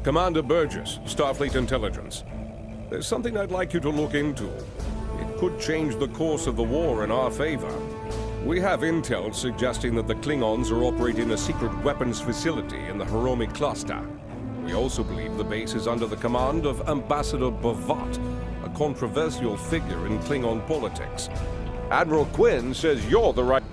Commander Burgess, Starfleet Intelligence. There's something I'd like you to look into. It could change the course of the war in our favor. We have intel suggesting that the Klingons are operating a secret weapons facility in the Hiromi cluster. We also believe the base is under the command of Ambassador Bavat, a controversial figure in Klingon politics. Admiral Quinn says you're the right...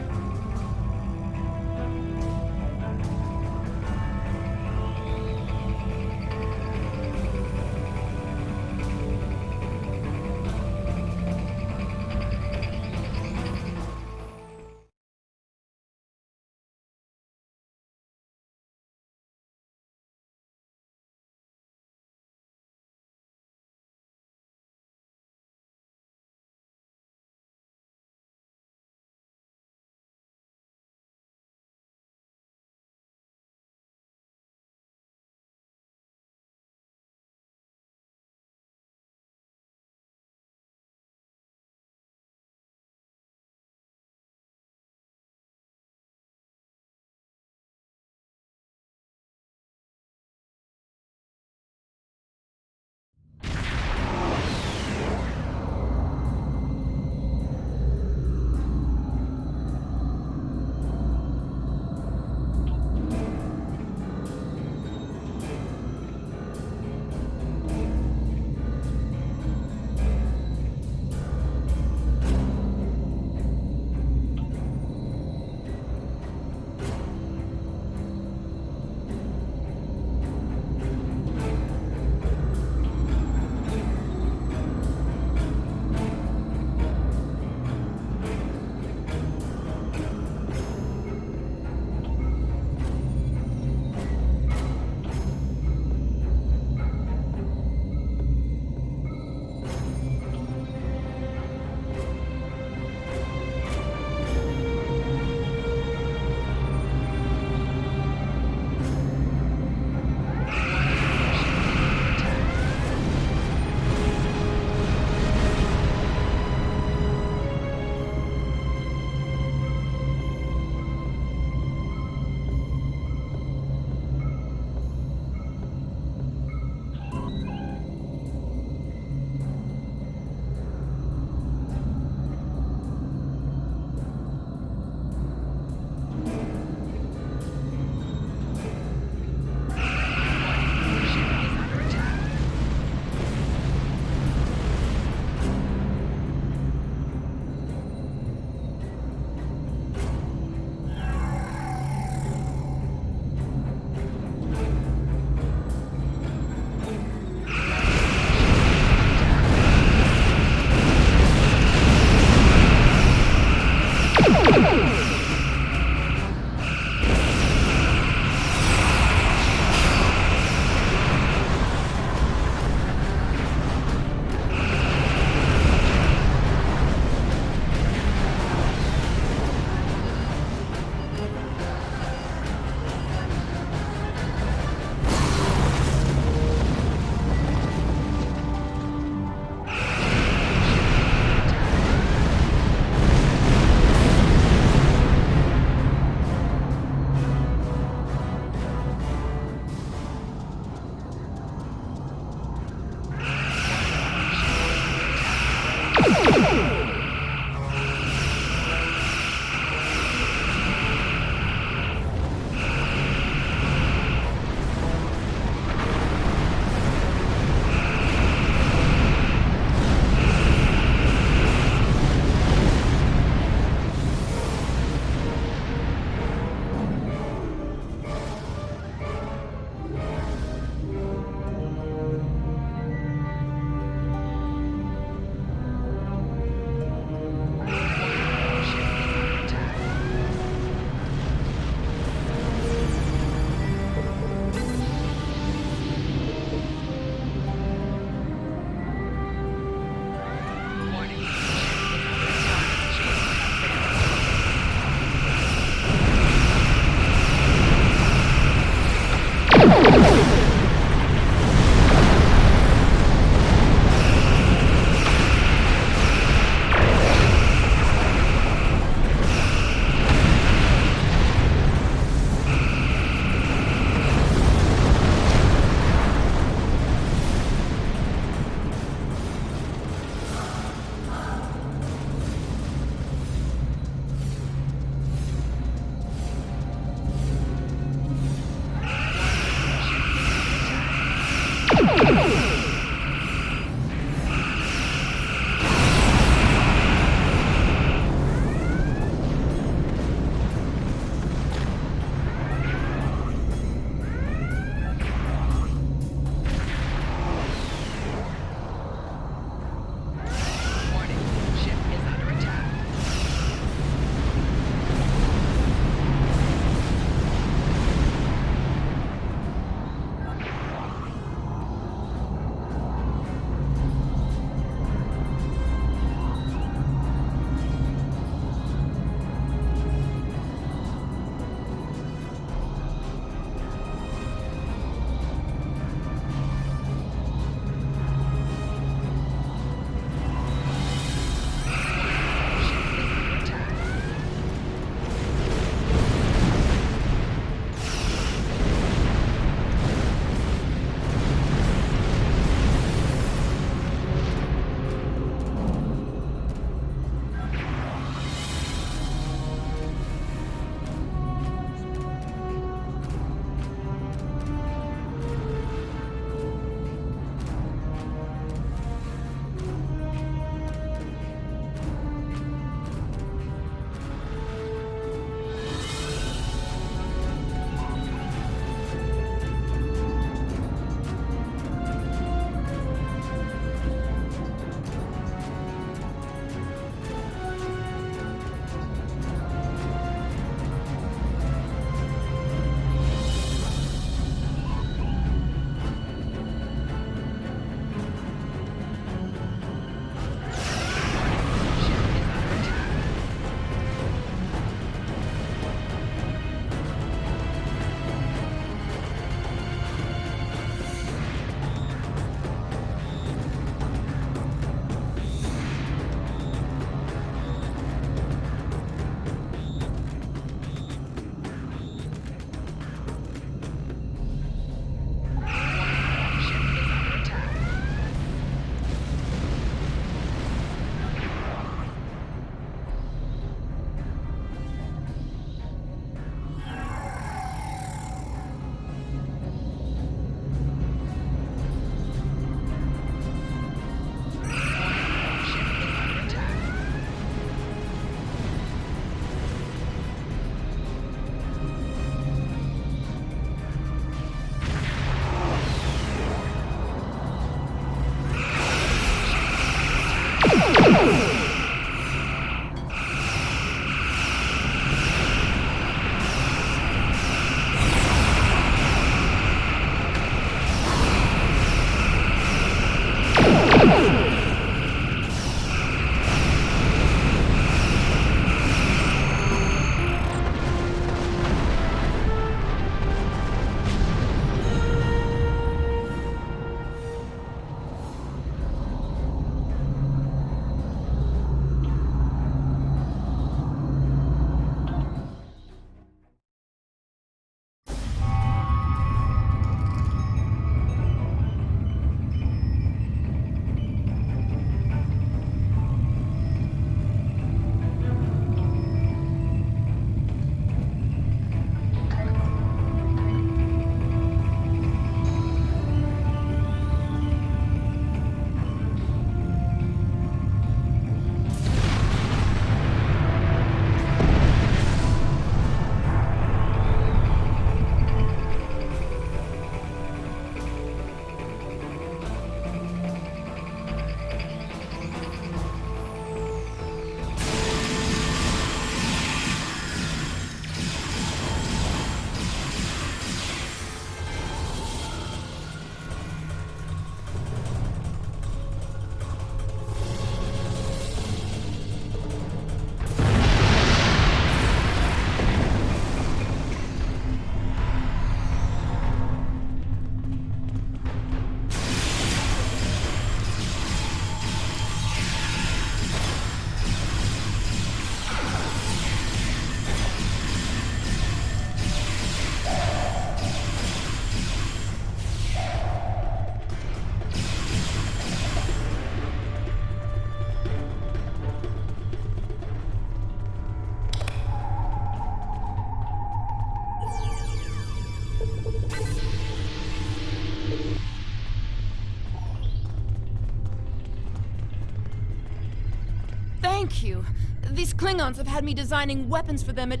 Thank you. These Klingons have had me designing weapons for them at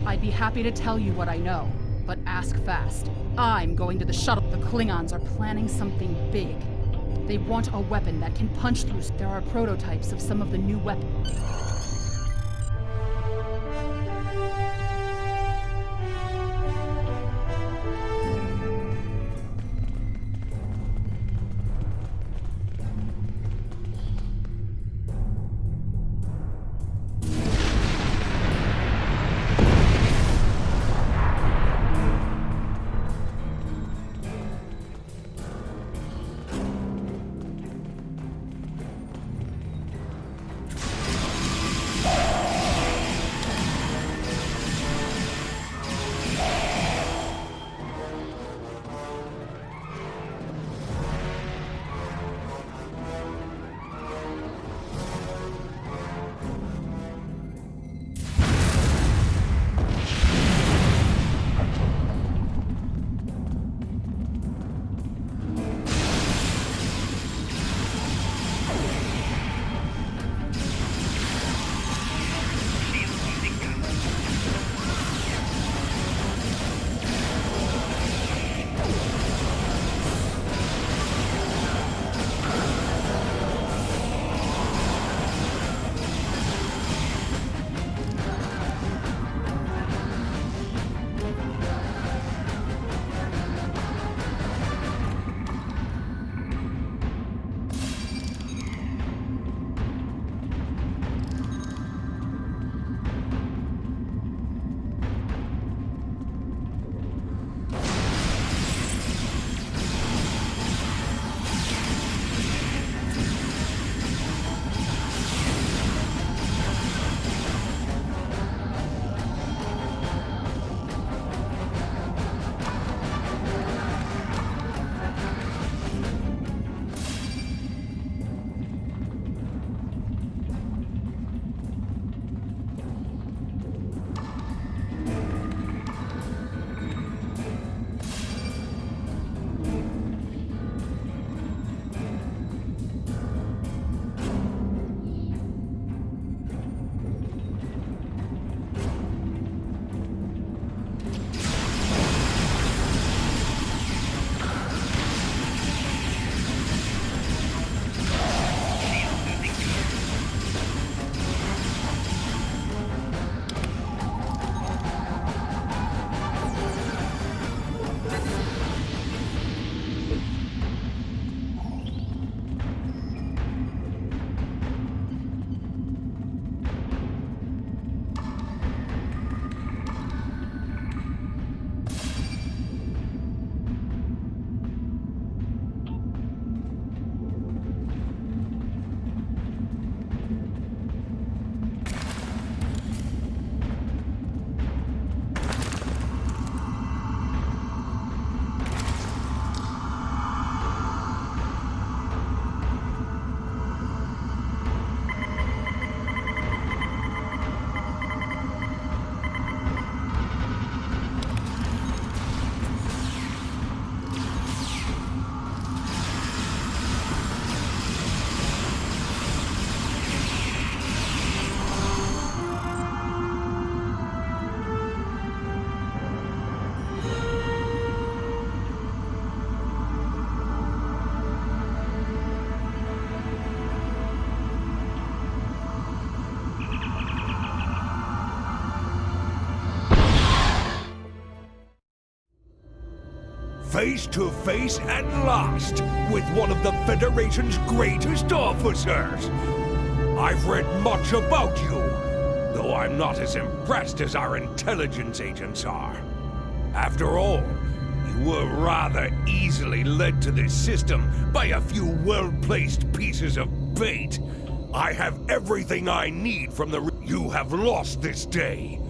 I'd be happy to tell you what I know, but ask fast. I'm going to the shuttle. The Klingons are planning something big. They want a weapon that can punch through. There are prototypes of some of the new weapons. Face to face at last with one of the Federation's greatest officers. I've read much about you, though I'm not as impressed as our intelligence agents are. After all, you were rather easily led to this system by a few well-placed pieces of bait. I have everything I need from the... You have lost this day.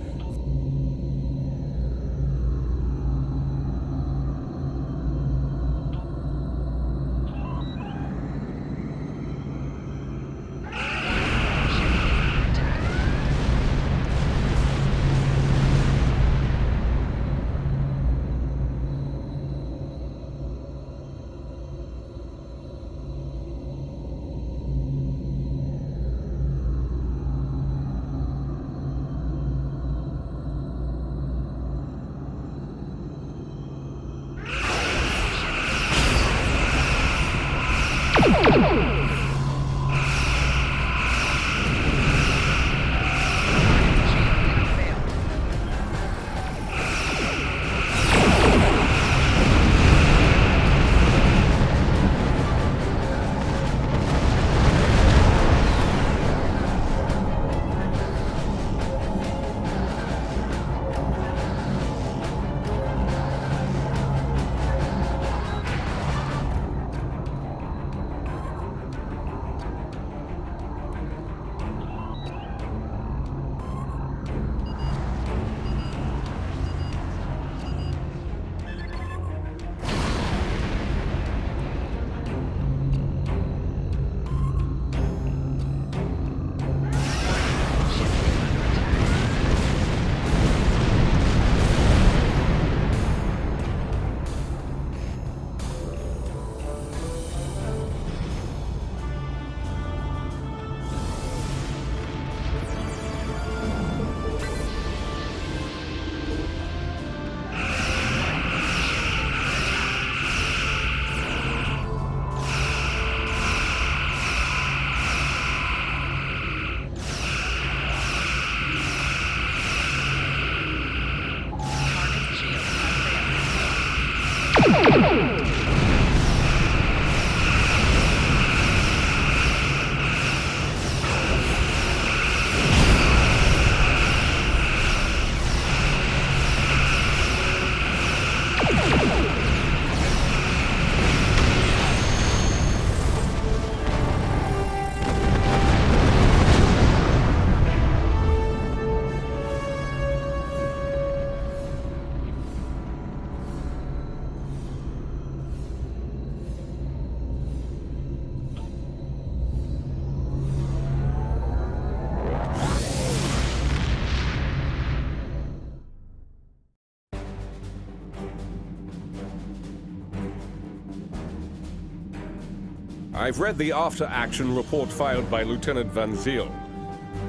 I've read the after-action report filed by Lieutenant Van Zyl.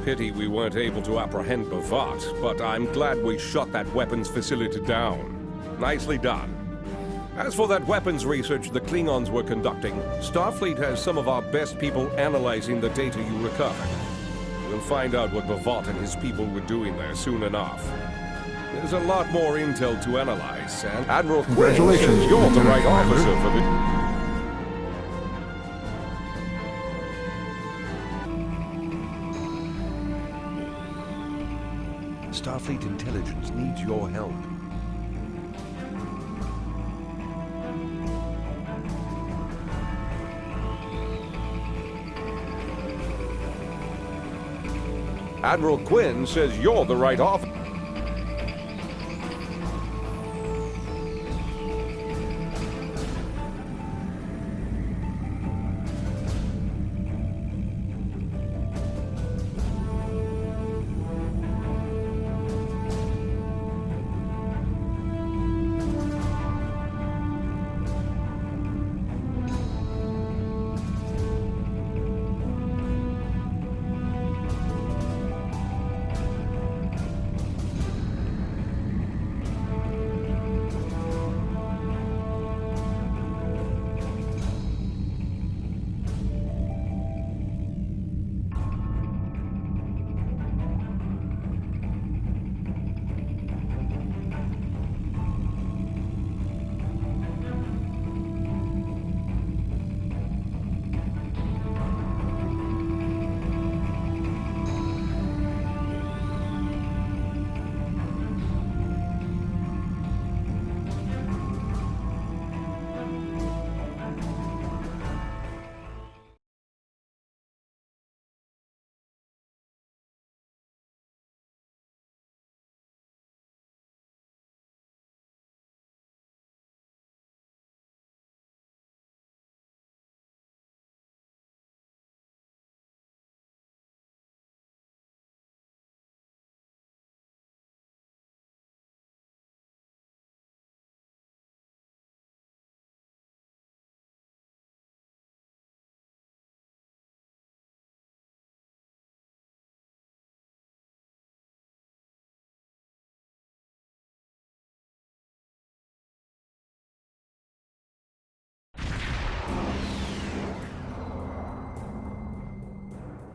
Pity we weren't able to apprehend Bavart, but I'm glad we shot that weapons facility down. Nicely done. As for that weapons research the Klingons were conducting, Starfleet has some of our best people analyzing the data you recovered. We'll find out what Bavart and his people were doing there soon enough. There's a lot more intel to analyze, and Admiral Quinn says you're the right officer for the... Starfleet intelligence needs your help. Admiral Quinn says you're the right officer.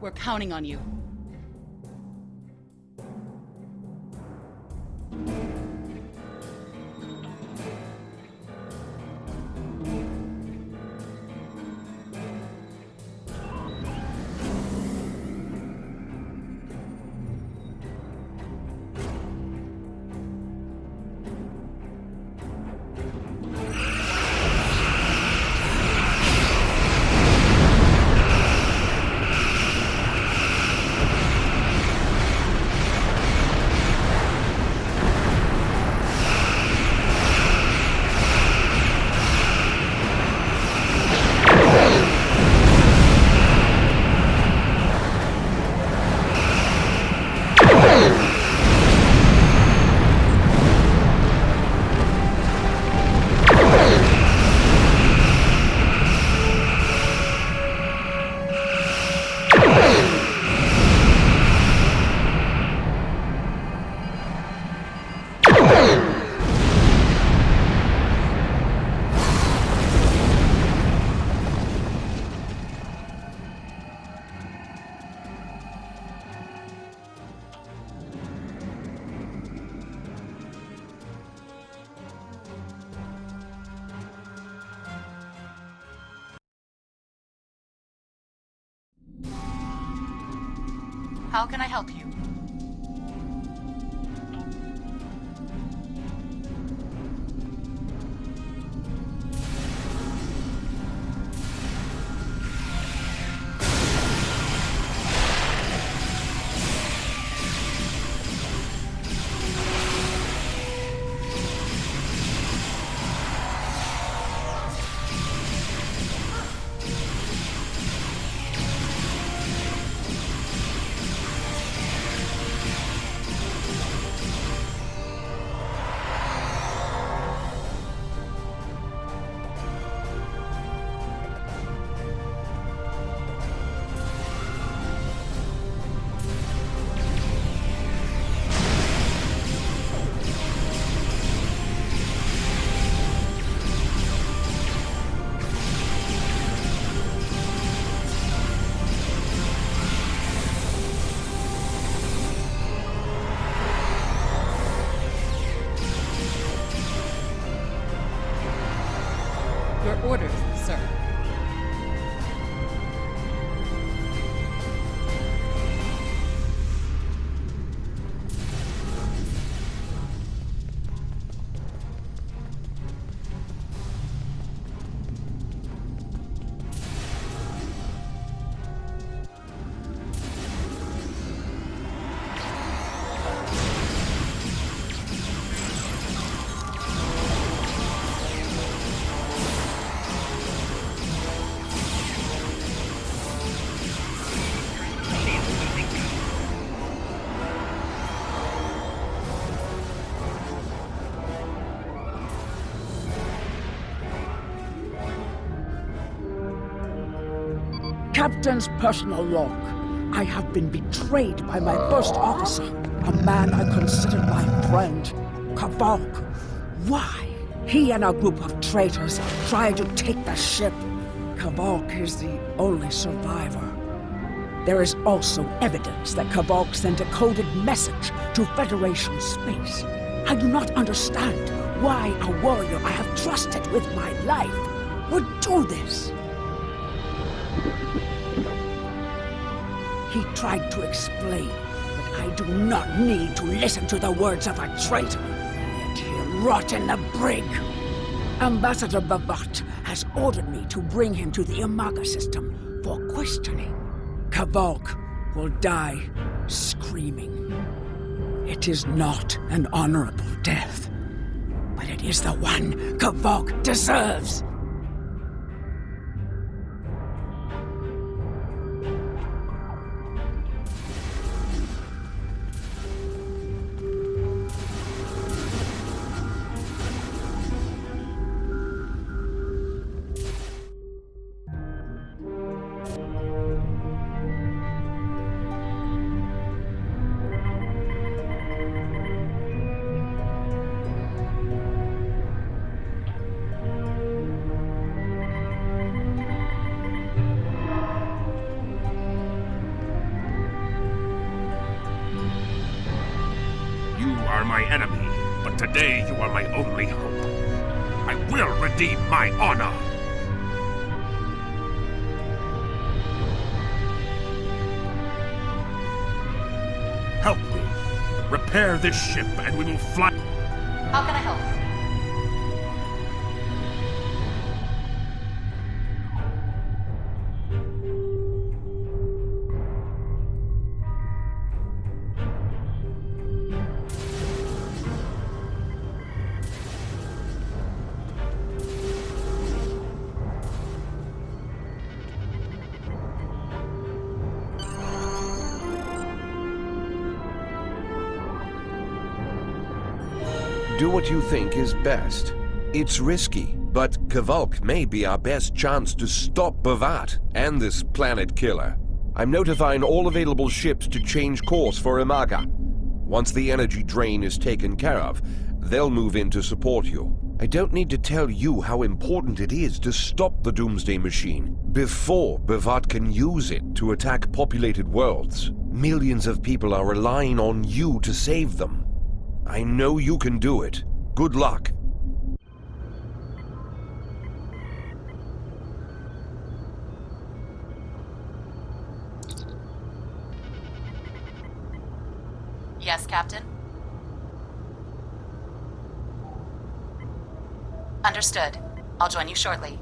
We're counting on you. How can I help you? orders, sir. Captain's personal log. I have been betrayed by my first officer, a man I considered my friend, Kavok. Why? He and a group of traitors tried to take the ship. Kavok is the only survivor. There is also evidence that Kavok sent a coded message to Federation space. I do not understand why a warrior I have trusted with my life would do this. He tried to explain, but I do not need to listen to the words of a traitor. Let him rot in the brig. Ambassador Bavat has ordered me to bring him to the Imaga system for questioning. Kavok will die screaming. It is not an honorable death, but it is the one Kavok deserves. My enemy, but today you are my only hope. I will redeem my honor. Help me. Repair this ship and we will fly. How can I help? Do what you think is best. It's risky, but Kavok may be our best chance to stop Bavat and this planet killer. I'm notifying all available ships to change course for Imaga. Once the energy drain is taken care of, they'll move in to support you. I don't need to tell you how important it is to stop the Doomsday Machine before Bavat can use it to attack populated worlds. Millions of people are relying on you to save them. I know you can do it. Good luck. Yes, Captain? Understood. I'll join you shortly.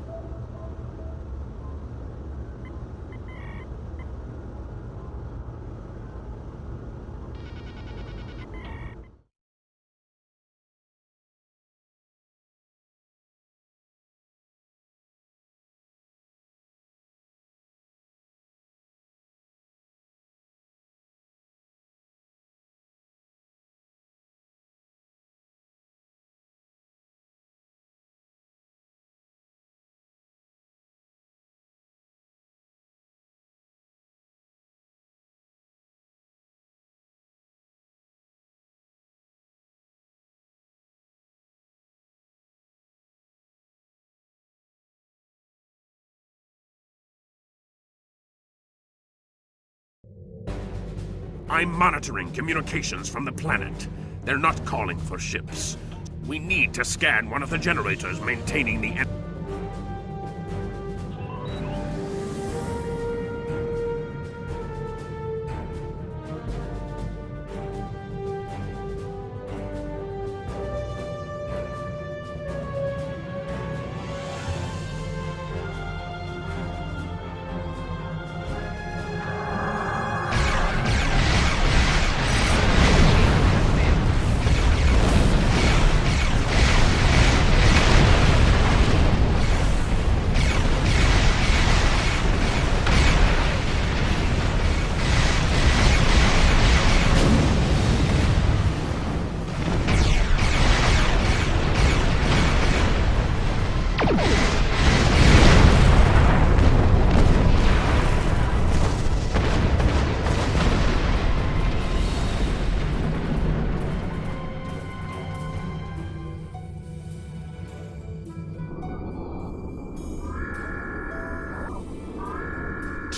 I'm monitoring communications from the planet. They're not calling for ships. We need to scan one of the generators maintaining the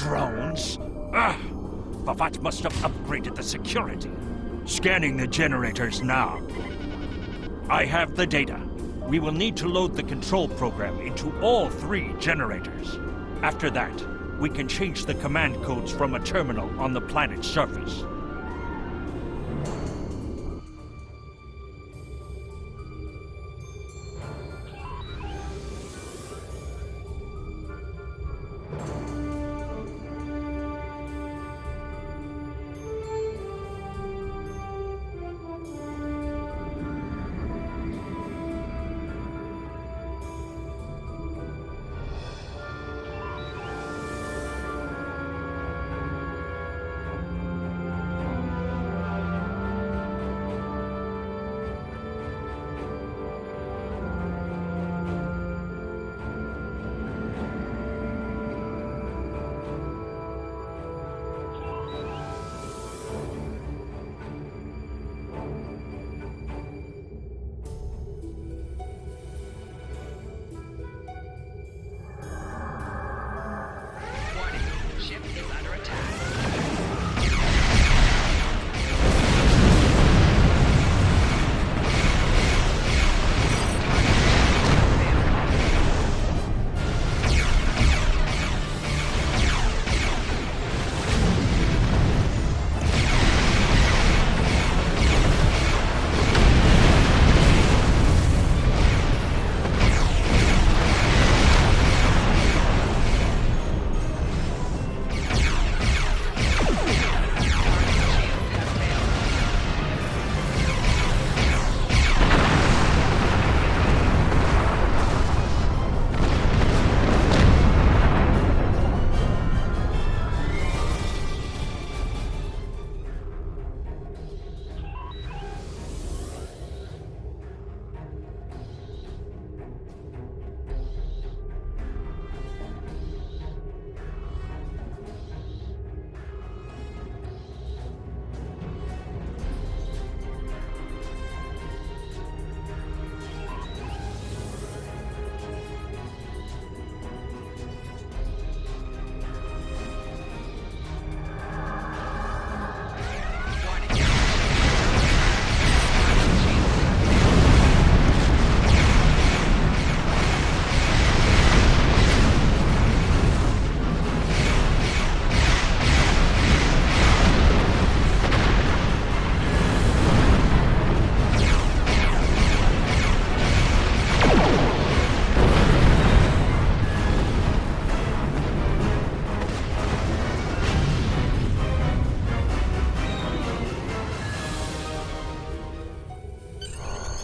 drones? Bavat must have upgraded the security. Scanning the generators now. I have the data. We will need to load the control program into all 3 generators. After that, we can change the command codes from a terminal on the planet's surface.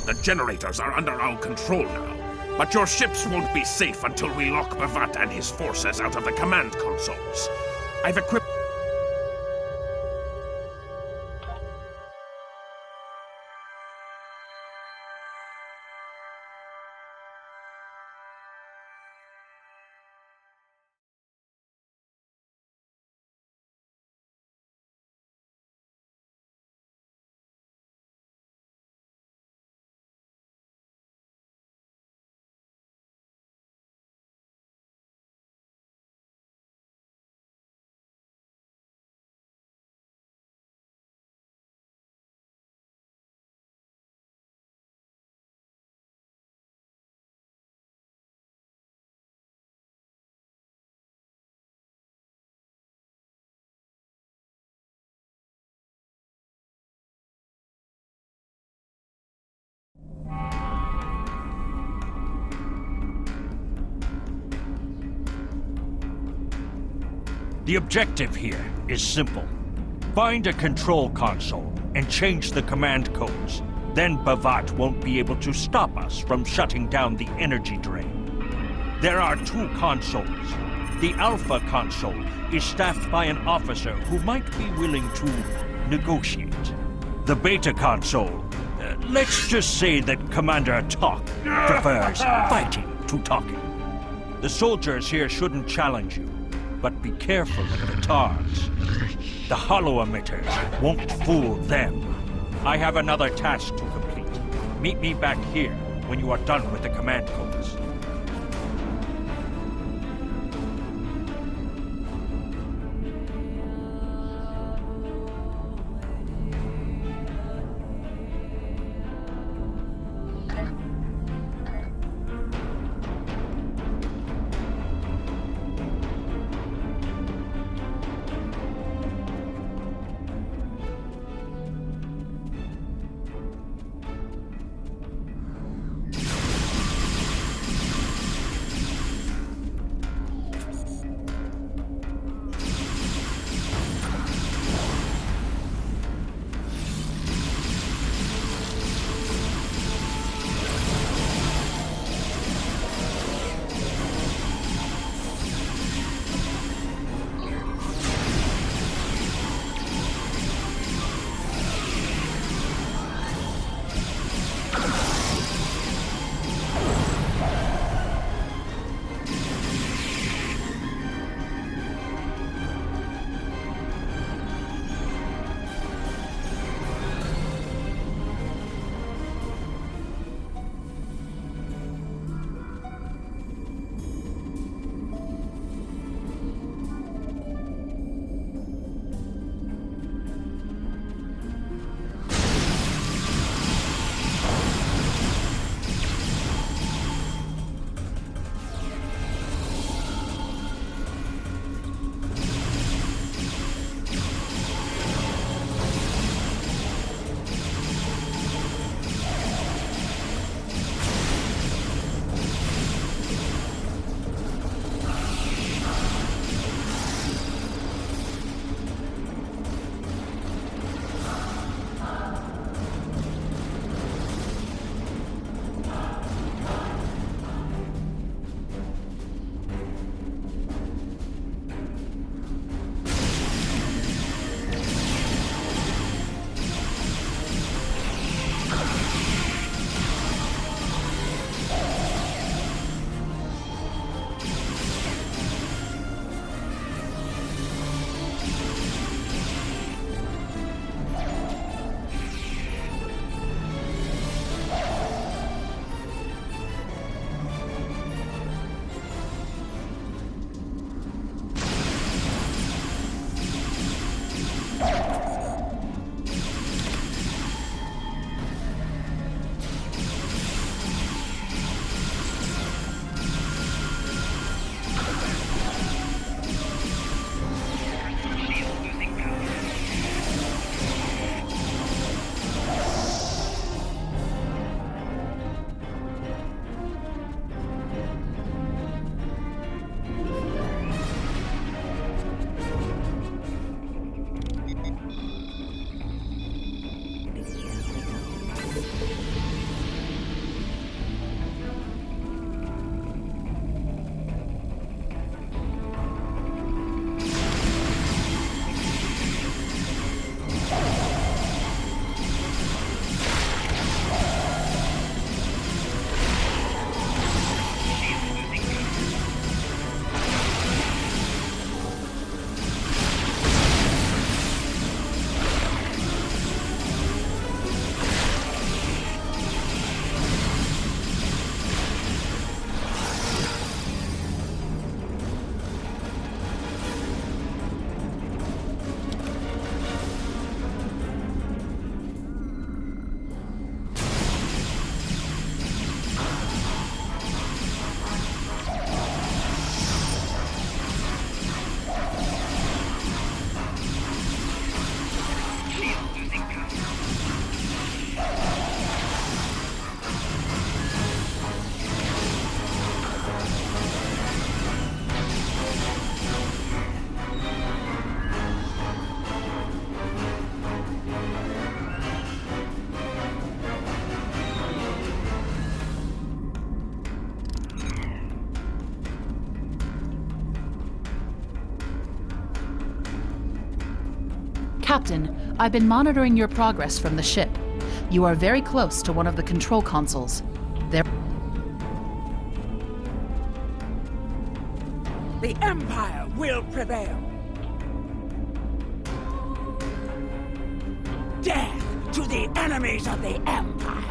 The generators are under our control now. But your ships won't be safe until we lock Bavat and his forces out of the command consoles. I've equipped... The objective here is simple. Find a control console and change the command codes. Then Bavat won't be able to stop us from shutting down the energy drain. There are 2 consoles. The Alpha console is staffed by an officer who might be willing to negotiate. The Beta console, let's just say that Commander Talk prefers fighting to talking. The soldiers here shouldn't challenge you. But be careful of the TARs. The hollow emitters won't fool them. I have another task to complete. Meet me back here when you are done with the command codes. Captain, I've been monitoring your progress from the ship. You are very close to one of the control consoles. There. The Empire will prevail. Death to the enemies of the Empire.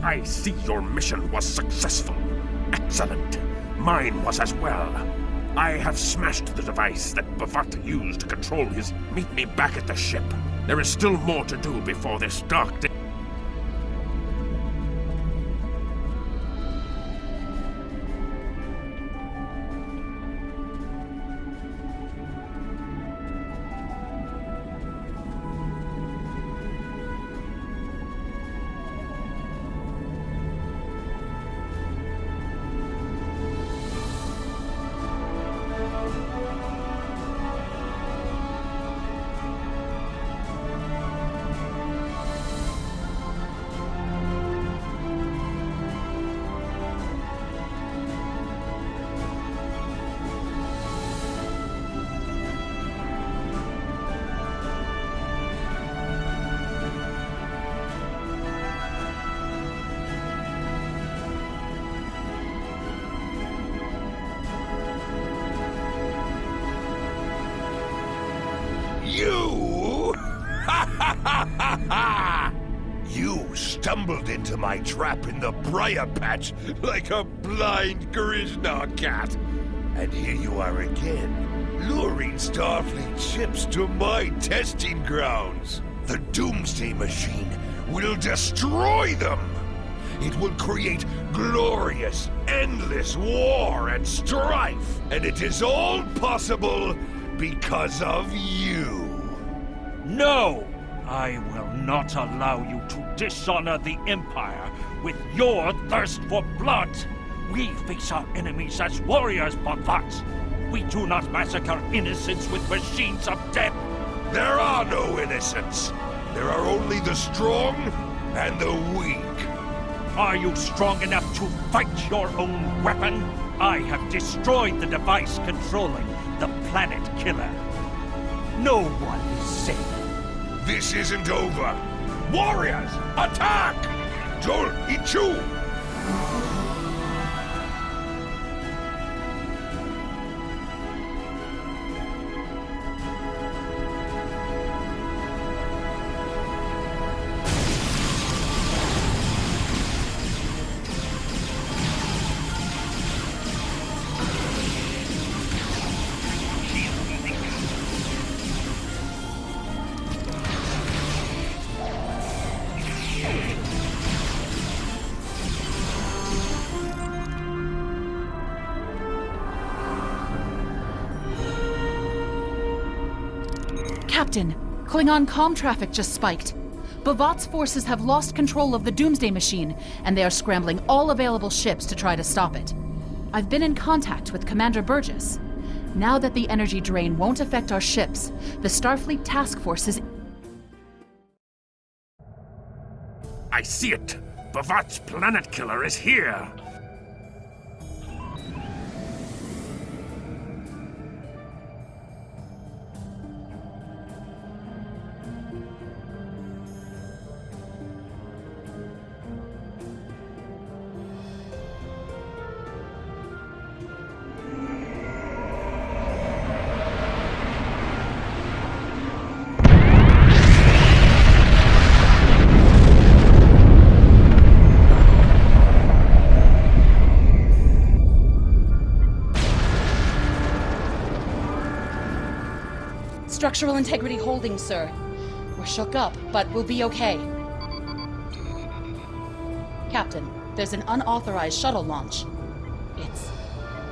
I see your mission was successful. Excellent. Mine was as well. I have smashed the device that Befehle used to control his... Meet me back at the ship. There is still more to do before this dark day. You? You stumbled into my trap in the briar patch like a blind Krishna cat. And here you are again, luring Starfleet ships to my testing grounds. The Doomsday Machine will destroy them. It will create glorious, endless war and strife. And it is all possible because of you. No! I will not allow you to dishonor the Empire with your thirst for blood! We face our enemies as warriors, Befehle. We do not massacre innocents with machines of death! There are no innocents. There are only the strong and the weak. Are you strong enough to fight your own weapon? I have destroyed the device controlling the PlanetenKiller. No one is safe. This isn't over. Warriors, attack! Joel, Ichu! Captain, Klingon comm traffic just spiked. Befehle's forces have lost control of the Doomsday Machine, and they are scrambling all available ships to try to stop it. I've been in contact with Commander Burgess. Now that the energy drain won't affect our ships, the Starfleet Task Force is... I see it. Befehle's PlanetenKiller is here. Structural integrity holding, sir. We're shook up, but we'll be okay. Captain, there's an unauthorized shuttle launch.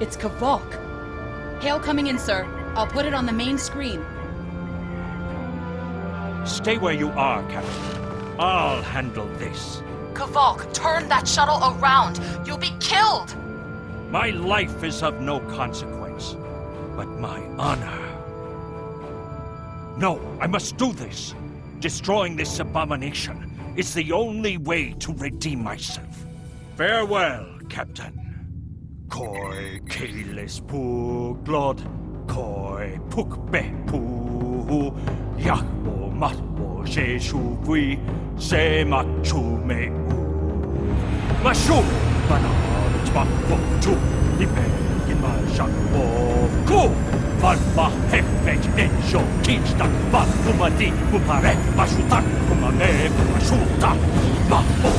It's Kavok. Hail coming in, sir. I'll put it on the main screen. Stay where you are, Captain. I'll handle this. Kavok, turn that shuttle around! You'll be killed! My life is of no consequence, but my honor. No, I must do this. Destroying this abomination is the only way to redeem myself. Farewell, Captain. Koi keles puglod, koi pukbe pu, yakbo matbo jeshu vui, se machume u. Mashu, banal, tbakbo chu, ipe in ma shakbo ku. Van ma hefet ensho kista, van umadi upare, mashutak umame, mashuta, maho.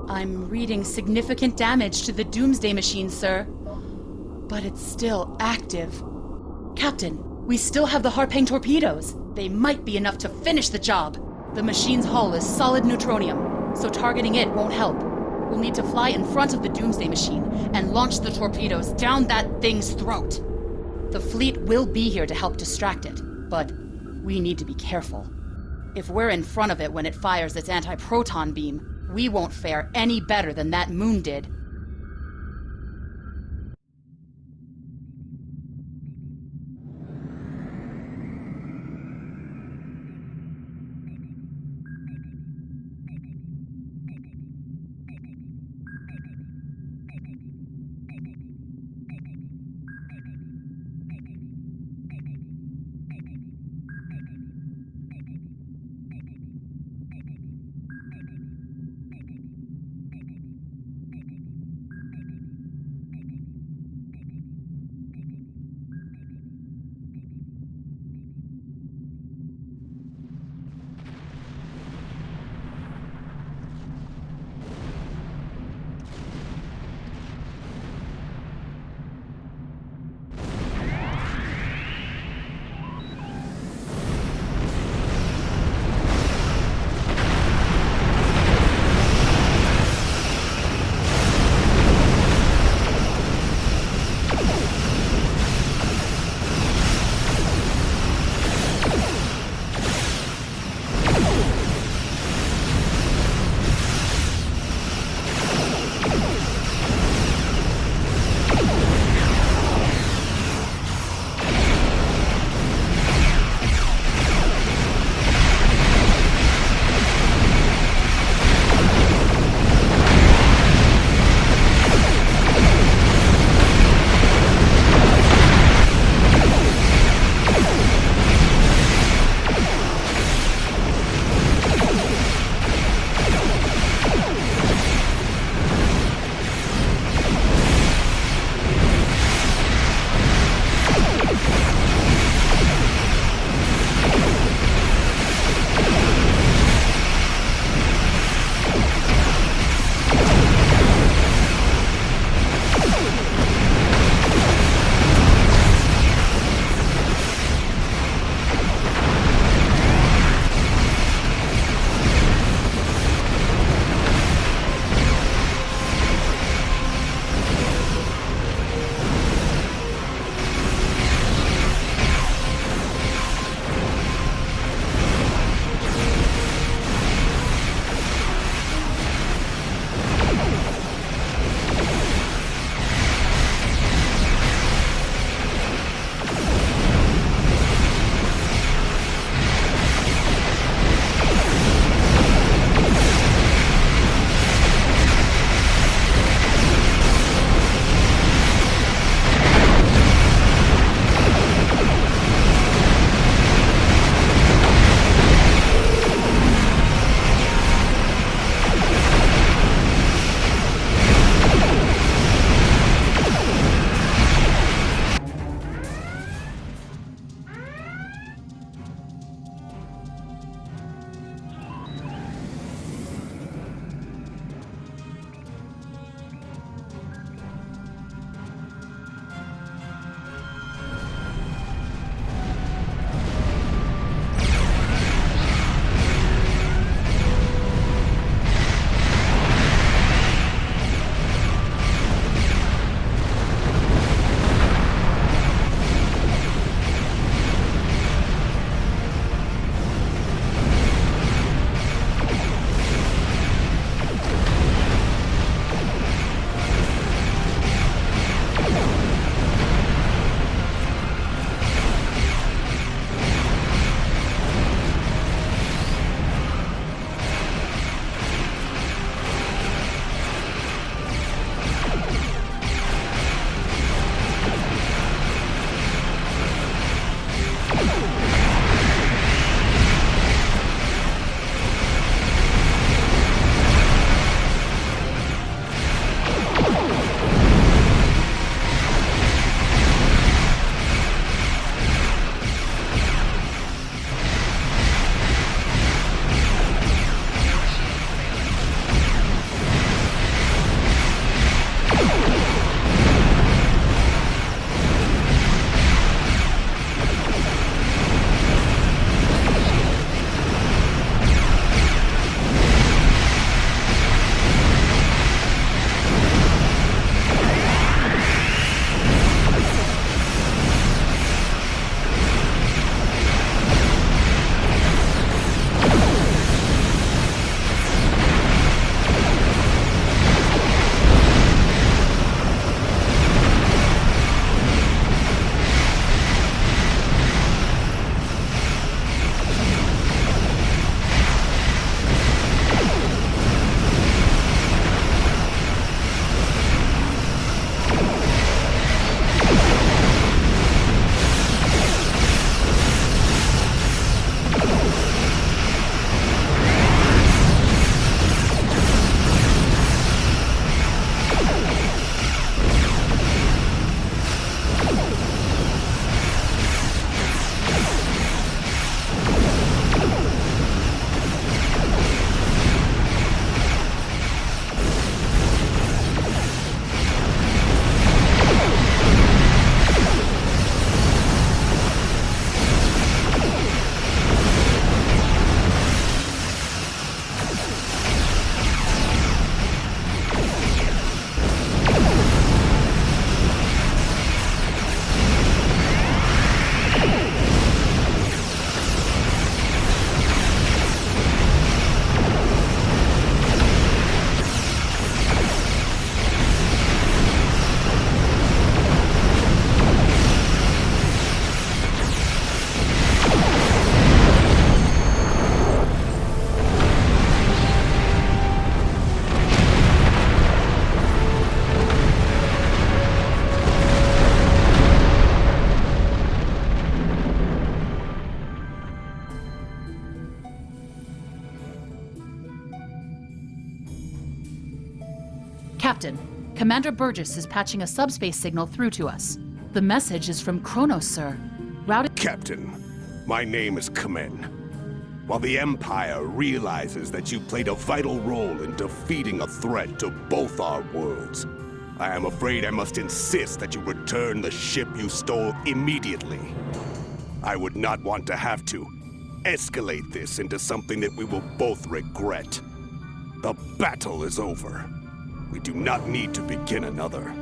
I'm reading significant damage to the Doomsday Machine, sir. But it's still active. Captain, we still have the Harpang torpedoes. They might be enough to finish the job. The machine's hull is solid neutronium, so targeting it won't help. We'll need to fly in front of the Doomsday Machine and launch the torpedoes down that thing's throat. The fleet will be here to help distract it, but we need to be careful. If we're in front of it when it fires its anti-proton beam, we won't fare any better than that moon did. Captain, Commander Burgess is patching a subspace signal through to us. The message is from Kronos, sir. Routed... Captain, my name is Kamen. While the Empire realizes that you played a vital role in defeating a threat to both our worlds, I am afraid I must insist that you return the ship you stole immediately. I would not want to have to escalate this into something that we will both regret. The battle is over. We do not need to begin another.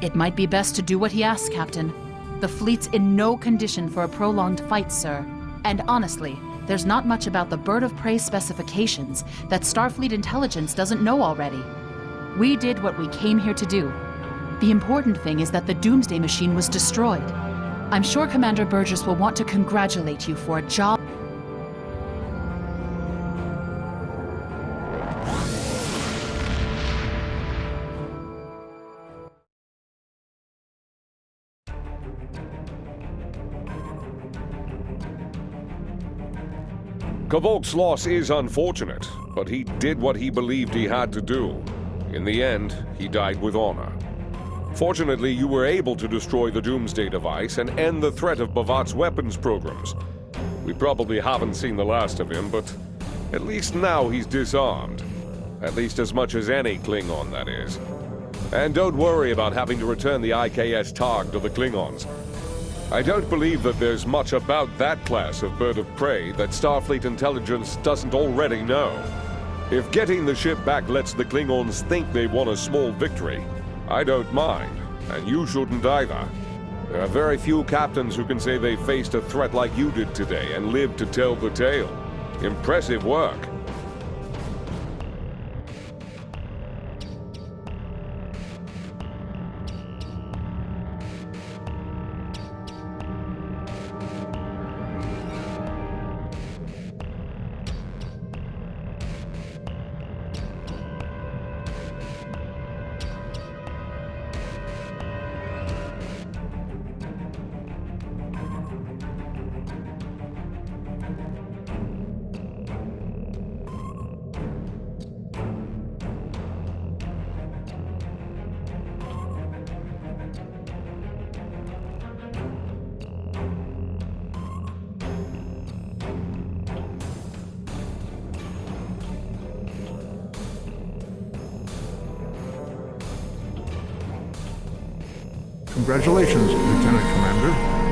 It might be best to do what he asks, Captain. The fleet's in no condition for a prolonged fight, sir. And honestly, there's not much about the Bird of Prey specifications that Starfleet intelligence doesn't know already. We did what we came here to do. The important thing is that the Doomsday Machine was destroyed. I'm sure Commander Burgess will want to congratulate you for a job. Kavok's loss is unfortunate, but he did what he believed he had to do. In the end, he died with honor. Fortunately, you were able to destroy the Doomsday device and end the threat of Bavat's weapons programs. We probably haven't seen the last of him, but at least now he's disarmed. At least as much as any Klingon, that is. And don't worry about having to return the IKS Targ to the Klingons. I don't believe that there's much about that class of bird of prey that Starfleet intelligence doesn't already know. If getting the ship back lets the Klingons think they've won a small victory, I don't mind, and you shouldn't either. There are very few captains who can say they faced a threat like you did today and lived to tell the tale. Impressive work. Congratulations, Lieutenant Commander.